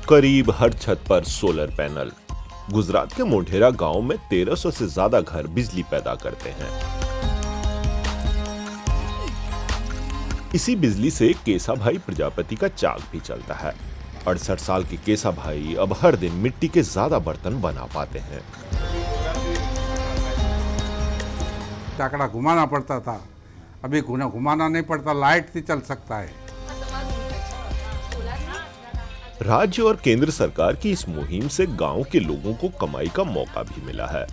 करीब हर छत पर सोलर पैनल। गुजरात के मोढेरा गांव में 1300 से ज्यादा घर बिजली पैदा करते हैं। इसी बिजली से केसा भाई प्रजापति का चाक भी चलता है। 68 साल के केसा भाई अब हर दिन मिट्टी के ज्यादा बर्तन बना पाते हैं। चाकड़ा घुमाना पड़ता था, अभी घुमाना नहीं पड़ता, लाइट से चल सकता है। राज्य और केंद्र सरकार की इस मुहिम से गांव के लोगों को कमाई का मौका भी मिला है।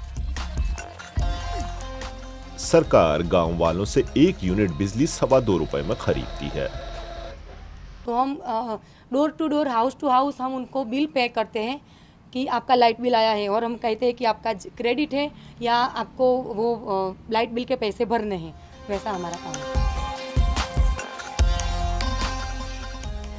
सरकार गांव वालों से 1 यूनिट बिजली ₹2.25 में खरीदती है। तो हम door to door, house to house हम उनको बिल पे करते हैं कि आपका लाइट बिल आया है, और हम कहते हैं कि आपका क्रेडिट है या आपको वो लाइट बिल के पैसे भरने हैं। वैसा हमारा काम है।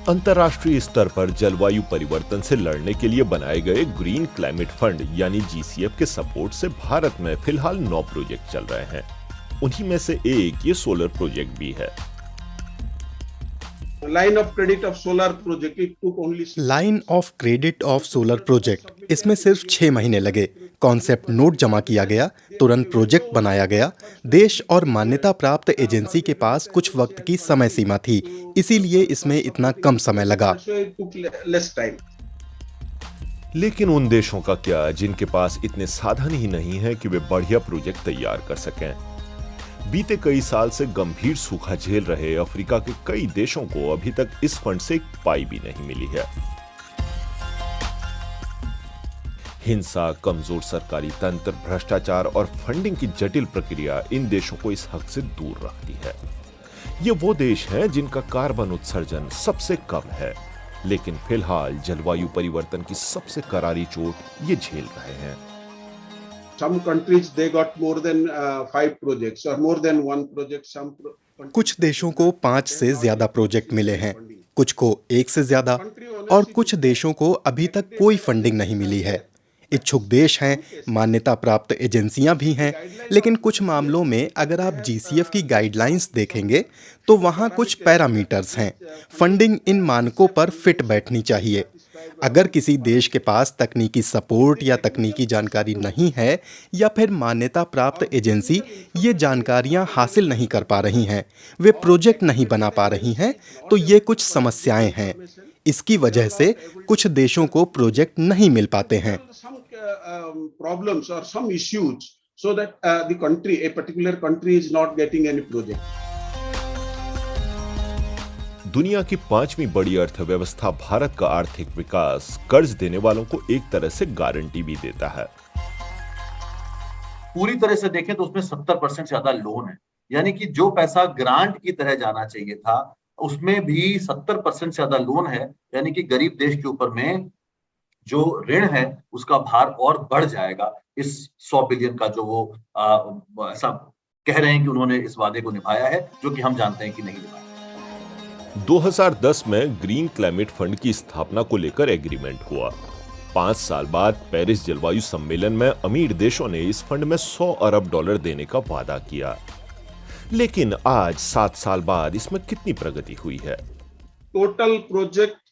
अंतर्राष्ट्रीय स्तर पर जलवायु परिवर्तन से लड़ने के लिए बनाए गए ग्रीन क्लाइमेट फंड यानी GCF के सपोर्ट से भारत में फिलहाल 9 प्रोजेक्ट चल रहे हैं। उन्हीं में से एक ये सोलर प्रोजेक्ट भी है। Line of credit of solar project, it took only line of credit of solar project, इसमें सिर्फ 6 महीने लगे। कॉन्सेप्ट नोट जमा किया गया, तुरंत प्रोजेक्ट बनाया गया। देश और मान्यता प्राप्त एजेंसी के पास कुछ वक्त की समय सीमा थी, इसीलिए इसमें इतना कम समय लगा। लेकिन उन देशों का क्या जिनके पास इतने साधन ही नहीं है कि वे बढ़िया प्रोजेक्ट तैयार कर सकें। बीते कई साल से गंभीर सूखा झेल रहे अफ्रीका के कई देशों को अभी तक इस फंड से एक पाई भी नहीं मिली है। हिंसा, कमजोर सरकारी तंत्र, भ्रष्टाचार और फंडिंग की जटिल प्रक्रिया इन देशों को इस हक से दूर रखती है। ये वो देश हैं जिनका कार्बन उत्सर्जन सबसे कम है, लेकिन फिलहाल जलवायु परिवर्तन की सबसे करारी चोट ये झेल रहे हैं। Some countries they got more than 5 projects or more than 1 project. कुछ देशों को 5 से ज्यादा प्रोजेक्ट मिले हैं, कुछ को 1 से ज्यादा, और कुछ देशों को अभी तक कोई फंडिंग नहीं मिली है। इच्छुक देश हैं, मान्यता प्राप्त एजेंसियां भी हैं, लेकिन कुछ मामलों में अगर आप GCF की गाइडलाइंस देखेंगे तो वहां कुछ पैरामीटर्स हैं। फंडिंग इन मानकों पर फिट बैठनी चाहिए। अगर किसी देश के पास तकनीकी सपोर्ट या तकनीकी जानकारी नहीं है, या फिर मान्यता प्राप्त एजेंसी ये जानकारियां हासिल नहीं कर पा रही हैं, वे प्रोजेक्ट नहीं बना पा रही हैं, तो ये कुछ समस्याएं हैं। इसकी वजह से कुछ देशों को प्रोजेक्ट नहीं मिल पाते हैं। Problems or some issues so that the country, a particular country is not getting any project. दुनिया की 5वीं बड़ी अर्थव्यवस्था भारत का आर्थिक विकास कर्ज देने वालों को एक तरह से गारंटी भी देता है। पूरी तरह से देखें तो उसमें 70% से ज्यादा लोन है, यानी कि जो पैसा ग्रांट की तरह जाना चाहिए था उसमें भी 70% से ज्यादा लोन है। यानी कि गरीब देश के ऊपर में जो ऋण है उसका भार और बढ़ जाएगा। इस 100 बिलियन का जो वो ऐसा कह रहे हैं कि उन्होंने इस वादे को निभाया है, जो कि हम जानते हैं कि नहीं निभाया। 2010 में ग्रीन क्लाइमेट फंड की स्थापना को लेकर एग्रीमेंट हुआ। 5 साल बाद पेरिस जलवायु सम्मेलन में अमीर देशों ने इस फंड में $100 अरब देने का वादा किया। लेकिन आज 7 साल बाद इसमें कितनी प्रगति हुई है? Total project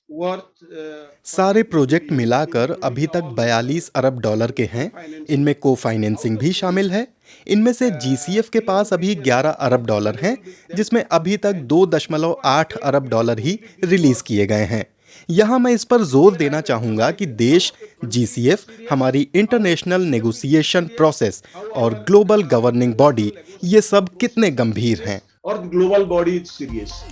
सारे प्रोजेक्ट मिलाकर अभी तक $42 अरब के हैं। इनमें को फाइनेंसिंग भी शामिल है। इनमें से GCF के पास अभी $11 अरब हैं, जिसमें अभी तक $2.8 अरब ही रिलीज किए गए हैं। यहाँ मैं इस पर जोर देना चाहूंगा कि देश, GCF, हमारी इंटरनेशनल नेगोशिएशन प्रोसेस और ग्लोबल गवर्निंग बॉडी, ये सब कितने गंभीर हैं। और ग्लोबल बॉडी इज सीरियस।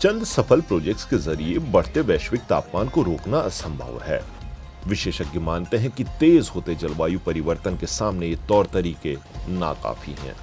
चंद सफल प्रोजेक्ट्स के जरिए बढ़ते वैश्विक तापमान को रोकना असंभव है। विशेषज्ञ मानते हैं कि तेज होते जलवायु परिवर्तन के सामने ये तौर तरीके नाकाफी हैं।